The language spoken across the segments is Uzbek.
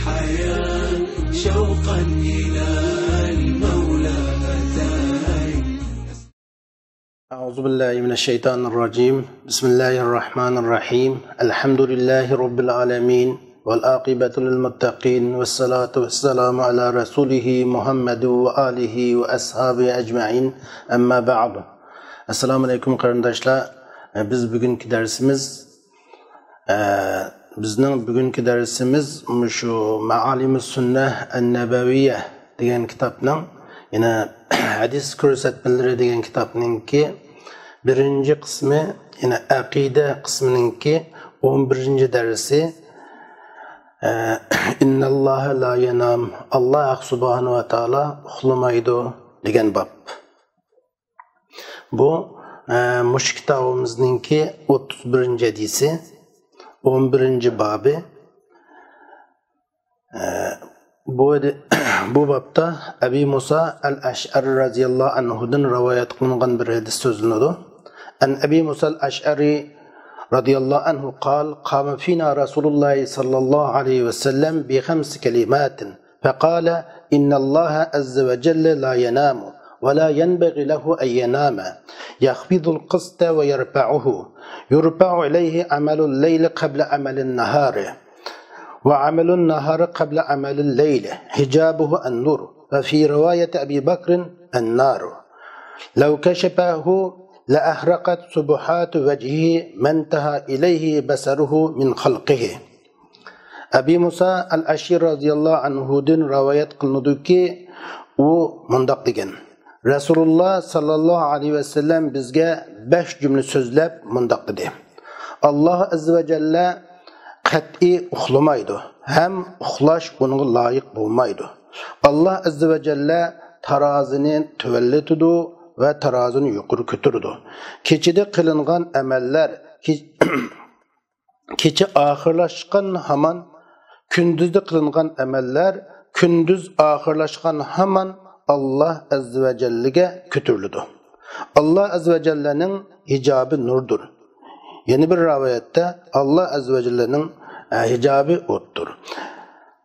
الحياة شوقا إلى المولى أتاي. أعوذ بالله من الشيطان الرجيم. بسم الله الرحمن الرحيم. الحمد لله رب العالمين والعاقبة للمتقين والصلاة والسلام على رسوله محمد وآله وأصحابه أجمعين. أما بعد. Assalamu alaikum qarindoshlar. Biz bugünkü dersimiz bizning bugünkü dersimiz şu Ma'alimus Sunnah an-Nabawiyya degan kitobning, yana hadis ko'rsatmalari degan kitobningki birinchi qismi, yana aqida qisminingki 11 darsi. İnnalloha la yanam. Allah subhanahu va taala uxlamaydi degan bab. Bu mush kitobimizningki 31 hadisi, 11 babı. Bu babda Abi Musa al-Ash'ari radhiyallahu anhu'dan rivayet qilingan bir hadis so'zlanadi. An Abi Musa al-Ash'ari radhiyallahu anhu قال قام فينا رسول الله صلى الله عليه وسلم بخمس كلمات فقال إن الله عز وجل لا ينام ولا ينبغي له أن ينام يخفض القسط ويرفعه يرفع إليه عمل الليل قبل عمل النهار وعمل النهار قبل عمل الليل حجابه النور وفي رواية أبي بكر النار لو كشفه لأحرقت سبحات وجهه ما انتهى إليه بصره من خلقه. Abi Musa al-Ash'ari radhiyallahu anhu'dan rivayet qilinuki u mundaq degan: Rasululloh sallallohu alayhi va sallam bizga 5 jumla so'zlab mundaq dedi: Alloh azza va jalla qat'iy uxlamaydi, ham uxlash unga loyiq bo'lmaydi. Alloh azza va jalla tarozini tuvallatidi ve tarazını yukarı götürdü. Keçide kılıngan emeller, keçe ahırlaşkan haman, kündüzde kılıngan emeller, kündüz ahırlaşkan haman Allah Azze ve Celle'ge götürüldü. Allah Azze ve Celle'nin hicabı nurdur. Yeni bir rivayette Allah Azze ve Celle'nin hicabı ottur.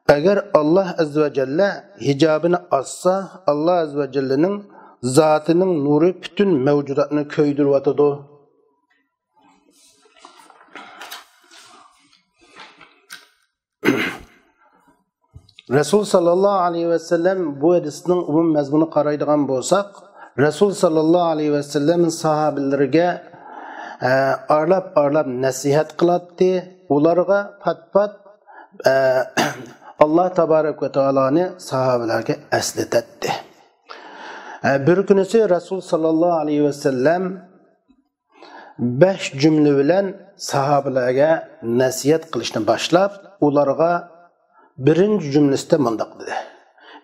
Eğer Allah Azze ve Celle hicabını açsa, Allah Azze ve Celle'nin zatının nuru bütün mevcudatını köydürüp atadı. Resul sallallahu aleyhi ve sellem bu hadisinin umum mezmunu qaraydigan bolsak, Resul sallallahu aleyhi ve sellem'in sahabelerine arlap nasihat qiladi, ularga pat Allah tabarak ve taolani sahabelerge esletadi. Bir günüsü Resul sallallahu aleyhi ve sellem 5 cümle bilen sahabelerge nasihat qilishni başlap, ularga birinci cümlesinde mundaq dedi: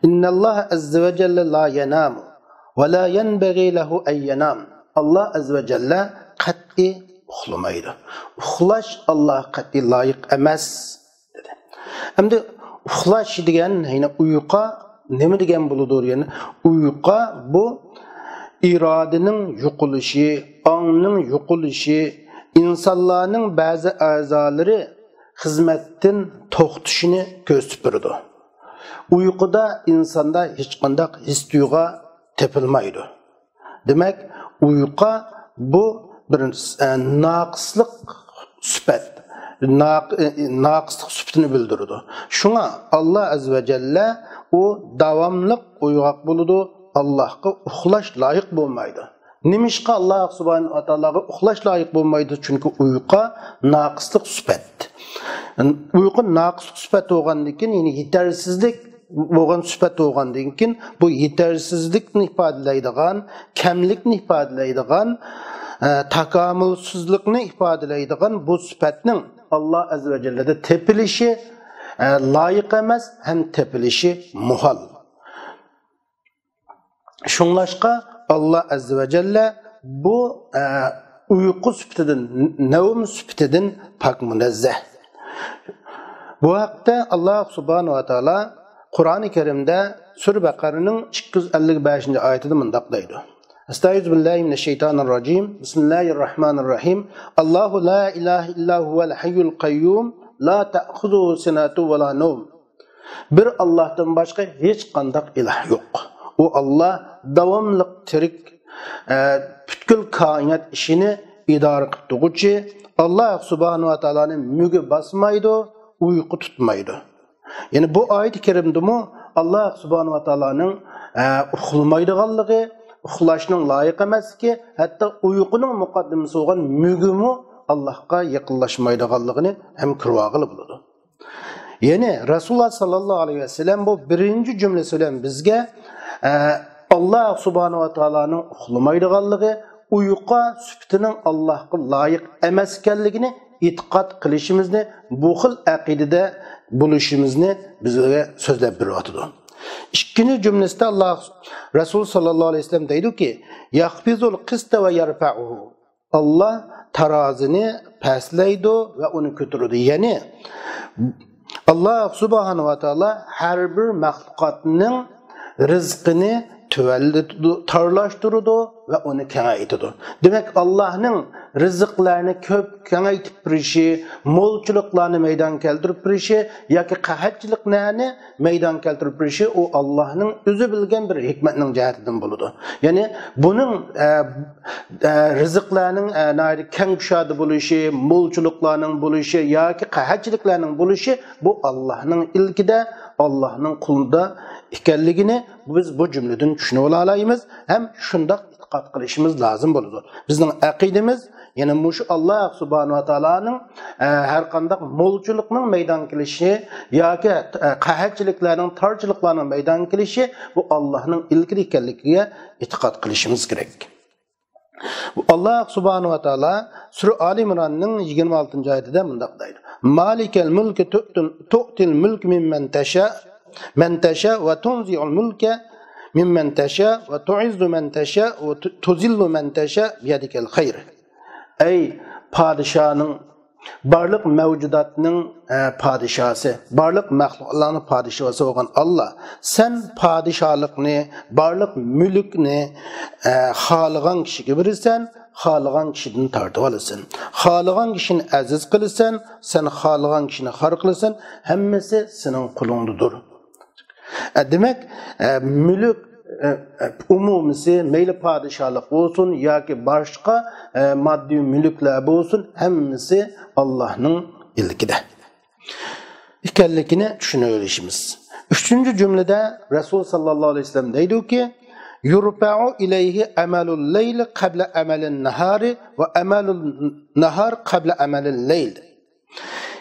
İnnalloha azza ve celle la yanamu ve la yenbaghi lehu en yanam. Allah azza ve celle qat'i uxlamaydi. Uxlash Allah qat'i loyiq emas dedi. Endi uxlash degan, yine uyquga nima degan bo'ladir? Yani uyquga bu iradenin yo'qolishi, ongning yo'qolishi, insonlarning ba'zi a'zolari xizmatdan to'xtashini ko'rsatib turadi. Uyquda insonda hech qanday his tuyg'u tepilmaydi. Demak, uyqu bu bir naqislik sifat, naqislik sifatini bildiradi. Şuna Allah azza ve celle o davamlıq uyuq buludu, Allah'a uxlash loyiq bo'lmaydi. Nimişqa Allah subhanahu wa ta'alaga uxlash loyiq bo'lmaydi? Çünkü uyqu naqislik sifat. Uyqu naqislik sifat bo'lgandan keyin, ya'ni yetersizlik bo'lgan sifat bo'lgandan keyin bu yetersizlikni ifodalaydigan, kamlikni ifodalaydigan, takamulsizlikni ifodalaydigan bu sifatning Allah azza ve celle'de tepilişi loyiq emas, hem tepilişi muhal. Şunlaşqa Allah azze ve celle bu uyku sübtedin, nevm sübtedin pak münezzeh. Bu haqda Allah subhanahu wa ta'ala Kur'an-ı Kerim'de Sure Bakara'nın 255. ayetinde mundaq deydi: Estağfirullah Bismillahirrahmanirrahim. Allahu la ilahe illa huvel hayyul kayyum la ta'khuzuhu sinatu ve la nawm Bir Allah'tan başka hiç kandak ilah yok. O Allah davamlık tirik bütkül kainat işini idare kıptıgıcı. Allah subhanahu wa ta'ala'nın mügü basmaydı, uyku tutmaydı. Yani bu ayet-i kerimde mu Allah subhanahu wa ta'ala'nın uxulmaydıganlığı, uxulashning layık emas ki, hatta uykunun muqaddimasi olan mügümü Allah'a yakınlaşmaydıganlığını hem kırvağılı buludu. Yani Resulullah sallallahu aleyhi ve sellem bu birinci cümlesi bilen bizge Allah subhanahu wa ta'ala'nın uxulmaydıganlığı, uyqa sübtinin Allah'a layık emaskenligini itiqat qilishimizni, bu xil aqidada buluşimizni bizga so'zlab beryapti. İkinci cümlesinde Allah Resul sallallahu aleyhi ve sellem deydi ki: "Yahfizul qista ve yarfa'uhu." Allah tarazini pastlaydi ve onu kötürüdü. Yani Allah subhanahu ve taala her bir mahlukatının rızkını tarlaştırdı ve onu kengaytırdı. Demek Allah'ın rızıklarını köp kengaytıp birişi, molçuluklarını meydan keltirip birişi, yoki qahatçılıklarını meydan keltirip birişi o Allah'ın özü bilgen bir hikmetinin cihatinden buludu. Yani bunun rızıklarının keng kuşadı buluşu, molçuluklarının buluşu, yoki qahatçılıklarının buluşu bu Allah'ın ilkide, Allah'ın kulunda ikenligini biz bu cümleden düşünüp olayımız. Hem şundak itiqat qilishimiz lazım boludur. Bizning aqidimiz yani mushu Allah subhanahu wa ta'ala'nın her qanday molçulukning meydan kelishi yoki qahatchiliklarning, tarchiliklarning meydan kelishi bu Allah'ның ilkili ekanligiga itiqat qilishimiz kerak. Allah subhanahu wa ta'ala Sura Ali İmran'ның 26. ayetida mundaq deydi: "Malikel mulki tu'til mulk mimmen tasha men tasha ve tunzi'ul mulke mimmen tasha ve tu'izzu men tasha ve tuzillu men tasha biyadikel hayr." Ey padişahın, barlık mevcudatının padişahı, barlık mahlukların padişahı olan Allah, sen padişahlıkını, barlık mülkünü halıgan kişiye verirsen, halıgan kişiden tartıp alırsın. Halıgan kişini aziz kılırsan, sen halıgan kişini har kılırsan, hemmesi senin kulundudur. Demek mülk umumisi meyli padişahlık olsun yoki başka maddi mülkler olsun hemmisi Allah'ın ilkide. İkenlikini düşünüyoruz. Üçüncü cümlede Resul sallallahu aleyhi ve sellem deydi ki: "Yurfa'u ileyhi amelul leyli qabla amelin nahari ve amelul nahar qabla amelil leyl."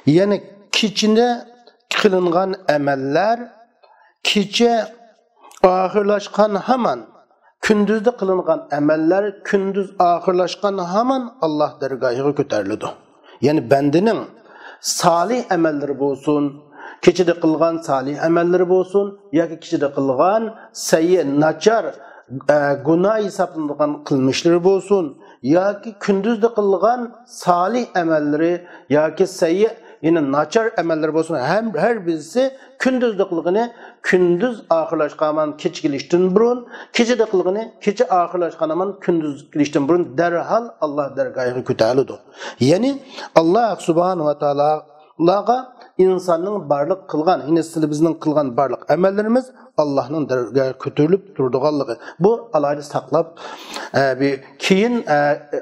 Yani kechinde kılıngan emeller keche ahırlaşkan hemen, kündüzde kılıngan emeller, kündüz ahırlaşkan hemen Allah dergahına köterlidir. Yani bendinin salih emelleri olsun, keçide kılgan salih emelleri olsun, ya ki keçide kılgan sayyi, naçar, günah hesaplanılan kılmışları olsun, ya ki kündüzde kılgan salih emelleri, ya ki sayyi, yine naçar emeller olsun, her birisi kündüzde kılgını, kündüz ahırlaşkanman keç geliştin burun, keçede kılgını, keçe ahırlaşkanman kündüz geliştin burun, derhal Allah dergahı kütahlıdır. Yani Allah subhanahu wa ta'ala insanın barlık kılgan, yine bizden kılgan barlık emellerimiz Allah'ın dergahı kütürlüp durduğallığı. Bu alaylı saklap bir kiyin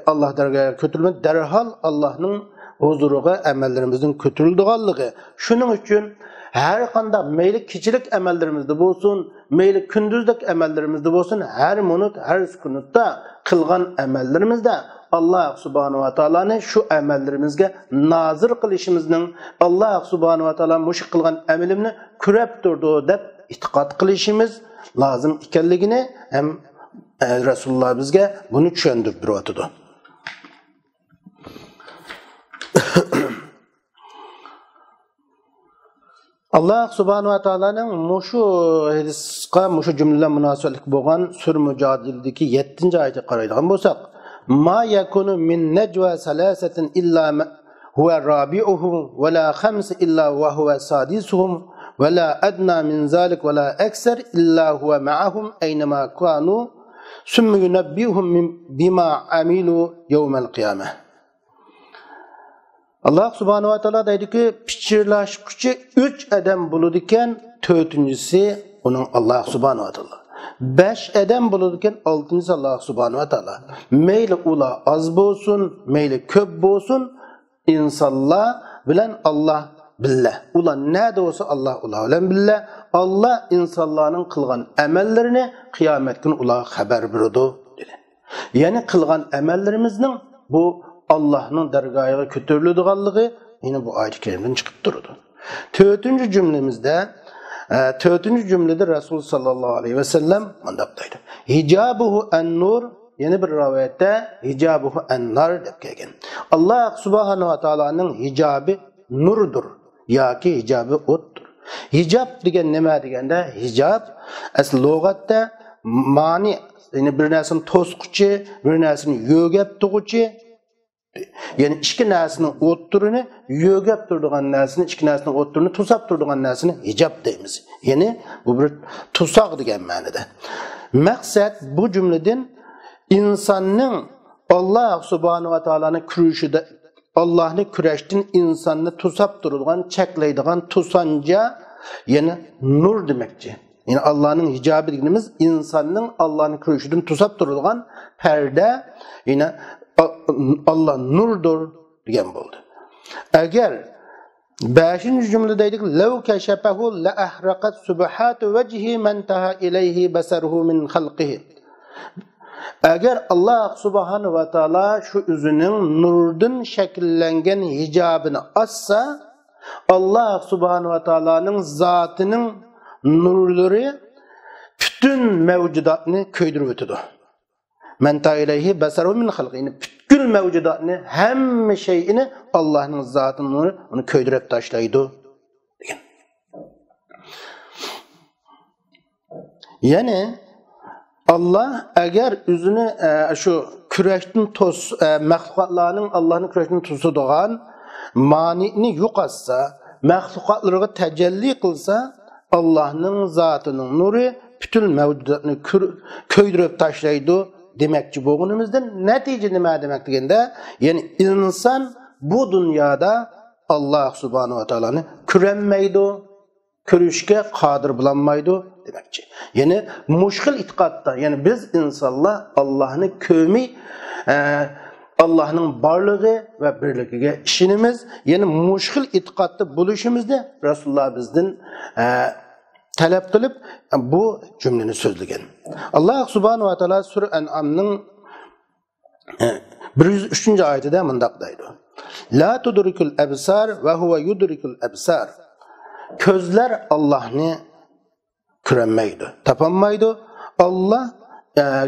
Allah dergahı kütürlüp derhal Allah'ın huzuruga emellerimizin kötülüdüğallığı. Şunun için her kanda meyli kişilik emellerimizde bolsun, meyli kündüzdeki emellerimizde bolsun, her minut, her sükunutta kılgan emellerimizde Allah subhanahu wa ta'ala'nın şu emellerimizge nazır kılışımızın Allah subhanahu wa ta'ala muşuk kılgan emelimini kürep durduğu dep itiqat kılışımız lazım ikenligini hem Resulullah bizge bunu düşündürüp duruyordu. Allah subhanahu wa ta'ala'nın muşu hadisqa, muşu cümleler münasebetlik boğan Sur Mücadile'deki 7. ayeti qaraydigan bolsak: "Ma yakunu min necva salasatin illa huwa rabi'uhum ve la khams illa ve huwa sadisuhum ve la adna min zalik ve la ekser illa huwa ma'ahum eynema kanu sümme yunabbihum bima amilu yevmel kıyameh." Allah subhanahu wa ta'ala deydi ki, pichirlashquchi 3 adam bo'ladi ekan, 4-inchisi uning Allah subhanahu wa ta'ala. 5 adam bo'ladi ekan, 6-inchisi Allah subhanahu wa ta'ala. Meyli ular az bo'lsin, meyli ko'p bo'lsin, insonlar bilan Allah billah. Ular nada olsa Allah ular bilan billah. Allah insonlarning qilgan amallarini qiyomat kuni ular xabar beradi dedi. Ya'ni qilgan amallarimizning bu Allah'ın dergahına kötürlüdüğanlığı yine bu ayet-i kerimden çıkıp durdu. 4. cümlede Resul sallallahu aleyhi ve sellem mandaptaydı. Hicabuhu en-nur, yeni bir rivayette hicabuhu en-nar dep kelgan. Allah subhanahu wa ta'ala'nın hicabı nurdur. Yaki hicabı o'ttur. Hicab degan nima deganda, hicab asl lug'atda mani, ya'ni bir narsani to'squchi, bir narsani yo'gab turguchi. Yani iki narsinin o'tturini yo'gab turadigan narsani, iki narsinin o'tturini to'sab turadigan narsani hijab deymiz. Yani bu bir tuzoq degan ma'noda. Maqsad bu jumladan insonning Allah subhanahu wa ta'alani kurashida, Allah'ni kurashdan insonni to'sab turadigan, cheklaydigan to'sanja, yani nur demekçi. Yani Allah'ın hicabı dediğimiz insanның Allah'ni kurashidan to'sab turadigan perde, yine Allah nurdur degan bo'ldi. Agar 5. cümledeydik, "Lev keşepehu la ahraqat subhatu vejhi man taha ilayhi basaruhu min halqihi." Agar Allah subhanahu wa taala şu üzünün nurdan şekillengen hicabını assa, Allah subhanahu wa taala'nın zatının nurları bütün mevcudatını köydürüp ötüdü. Men ta ileyhi basaru min halqini, bütün mevcudatını, hem şeyini Allah'ın zatının nuru onu köydürüp taşlaydı degan. Yani Allah eğer üzünü şu kurashdan mahlukatlarning Allah'ın kurashdan to'sadigan manini yo'qotsa, mahlukatlarga tajalli qilsa, Allah'ın zatının nuru bütün mevcudatını köydürüp taşlaydı demekçi bo'lganimizdan natija nima demak deganda, yani inson bu dünyada Allah subhanahu wa ta'alani ko'rolmaydi, ko'rishga qodir bo'lolmaydi demekçi. Yani mushkil itiqodda, yani biz insonlar Allah'ni ko'rmay, Allah'ın barlığı ve birligiga ishonamiz. Yani mushkil itiqodda bo'lishimizda Rasululloh bizdan talep qilib bu cümleni sözlügen. Allah subhanahu wa ta'ala Sure En'am'nın 103. ayetinde mındaq deydi. La tudrikul absar ve huve yudrikul absar. Közler Allah'ni göremeydi, tapamaydı. Allah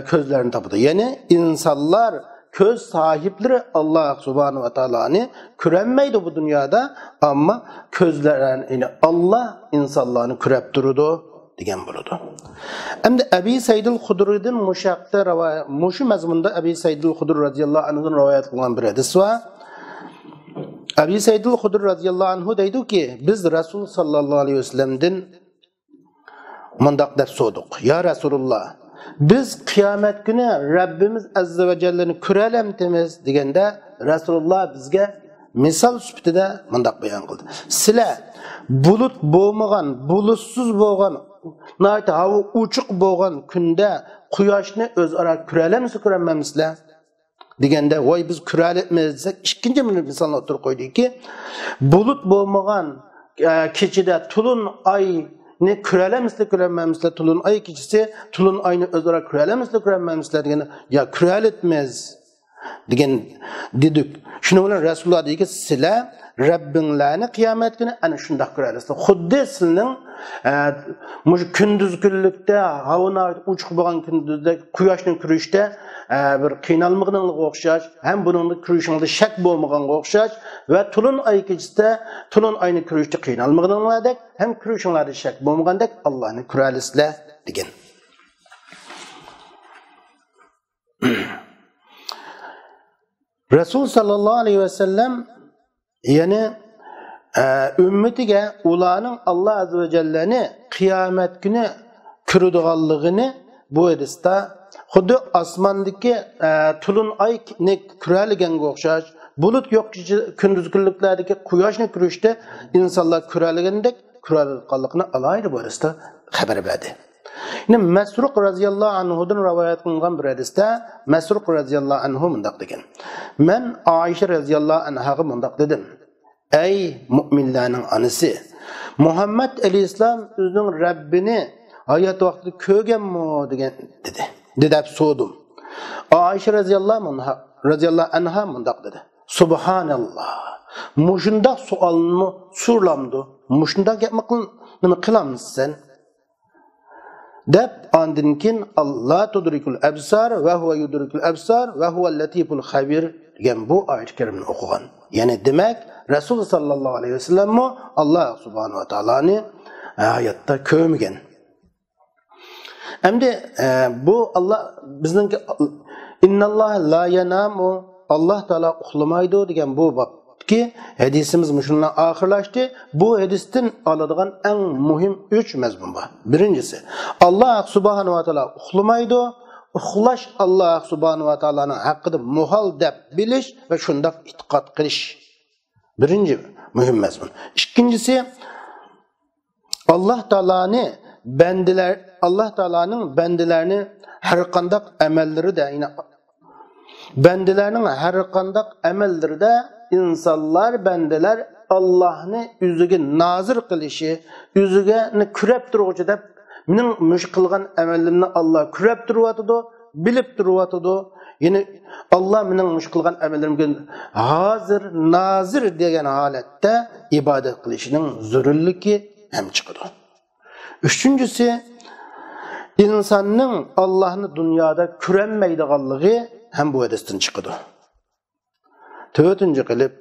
közlerini tapadı. Yani insanlar, köz sahipleri Allah subhanahu wa ta'ala'ni göremeydi bu dünyada, ama közlerini Allah insanlarını görüp durdu degan bo'ladi. Endi Abi Saidul Hudri'den muşaqda muşu mazmunda Abi Saidul Hudri radhiyallohu anhudan rivoyat qilgan bir hadis var. Abi Saidul Hudri radhiyallohu anhu deydi ki, biz Rasul sallallahu aleyhi ve sellem'den mundaq deb so'rdik. Ya Rasulullah, biz kıyamet günü Rabbimiz azza ve celle'ni ko'ralamtimiz deganda, Rasululloh bizga misal sifatida mundaq bayon qildi. Sizlar bulut bo'lmagan, bulutsuz bo'lgan, nayta havo uçuq bo'lgan kunda quyoshni o'zaro ko'ralamsizlar deganda, voy biz ko'ralayapmiz desak, ikkinchi misolni o'tirib qo'ydiki, bulut bo'lmagan kechida tulun ay ne ko'ralamsizlar, tulun ay kechisi tulun ayni o'zaro ko'ralamsizlar deganda, ya ko'ralayapmiz degan dedik. Shuni bilan Rasululloh deydi, sizlar Rabbinglarni qiyomat kuni ana shunday ko'rasizlar. Xuddi sizning kunduz kunlikda havoni uchiq bo'lgan kunduzda quyoshning kurishda bir qiynalmag'inligiga o'xshash, ham buning kurishingda shak bo'lmaganga o'xshash va tulun ay kechida tulun ayni kurishda qiynalmag'inligidek, ham kurishinglarda shak bo'lmagandek Allohni ko'rasizlar degan. Rasul sallallahu aleyhi ve sellem yani ümmetiga ularning Allah azze ve celle'ni kıyamet günü ko'radiganligini bu hadisda xuddi osmondagi tulun ay ne ko'raliganga o'xshash, bulut yok gündüz günlüklerdeki quyoshni ko'rishda insonlar ko'raligandek ko'ralayotganligini alayda bu hadisda xabar berdi. Yine Masruq radhiyallohu anhudan rivoyat qilingan bir hadisda Masruq radhiyallohu anhu mundaq degan. Men Aisha radhiyallohu anhaga mundaq dedim. Ey mu'minlarning anisi, Muhammad alayhissalom o'zining Rabbini hayot vaqtida ko'rganmi degan dedi. Deb so'radim. Aisha radhiyallohu anha mundaq dedi. Subhanallah. Mushundaq suolni so'ramdi. Mushundaq gapni nima qilamsan? Deb andin keyin Allah tudrikul absar va huwa yudrikul absar va huwa latiful xabir degan bu oyat karimni o'qigan. Ya'ni demak Rasul sallallohu alayhi vasallam Allah subhanahu va taoloni hayotda ko'rmagan. Endi bu Allah bizning innalloha la yanamu Allah taolo uxlamaydi degan bu ki hadisimiz shundan oxirlashdi. Bu hadisdan oladigan eng muhim 3 mazmun bor. Birincisi, Allah subhanahu va taolo uxlamaydi. Uxlash Allah subhanahu va taoloning haqqida muhal deb bilish va shundoq e'tiqod qilish. Birinchi muhim mazmun. Ikkinchisi, Allah taolaning bandilarini har qanday amallarida, yine bandilarning har qanday amallarida insanlar, bandilar Allah'ni yüzüge nazır kılışı, yüzüge kürep durgucu deb, mening mush qilgan amalimni Allah kürep duruvatıdı, bilip duruvatıdı. Yine Allah mening mush qilgan amalimga hazır, nazır degan holatda ibodat qilishning zarurligi ham chiqadi. Üçüncüsü, insonning Allah'ni dunyoda ko'ranmaydiganligi ham bu hadisdan chiqadi. Dördüncü qilib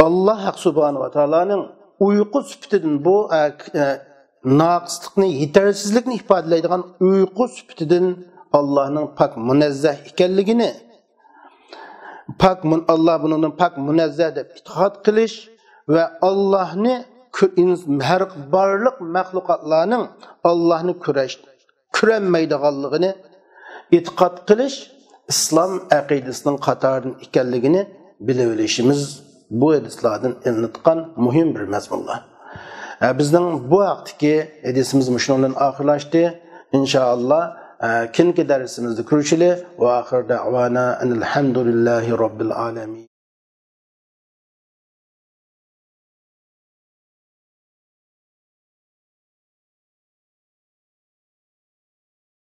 Allah subhanahu va taolaning uyqu sifatidan bu naqislikni, yetersizlikni ifodalaydigan uyqu sifatidan Allah'ning pak munazzah ekanligini, Allah bundan pak munazzah deb e'tiqod qilish va Allah'ni har barliq mahluqotlarning Allah'ni ko'ranmaydiganligini e'tiqod qilish İslam aqidasining qatoridan ekanligini bilaverishimiz bu hadislardan ilingan muhim bir mazmunlar. Bizning bu vaqtdagi hadisimiz shundan oxirlashdi. İnşallah kinki darsimizda ko'rishili va oxir da'vana alhamdulillahi robbil alamin.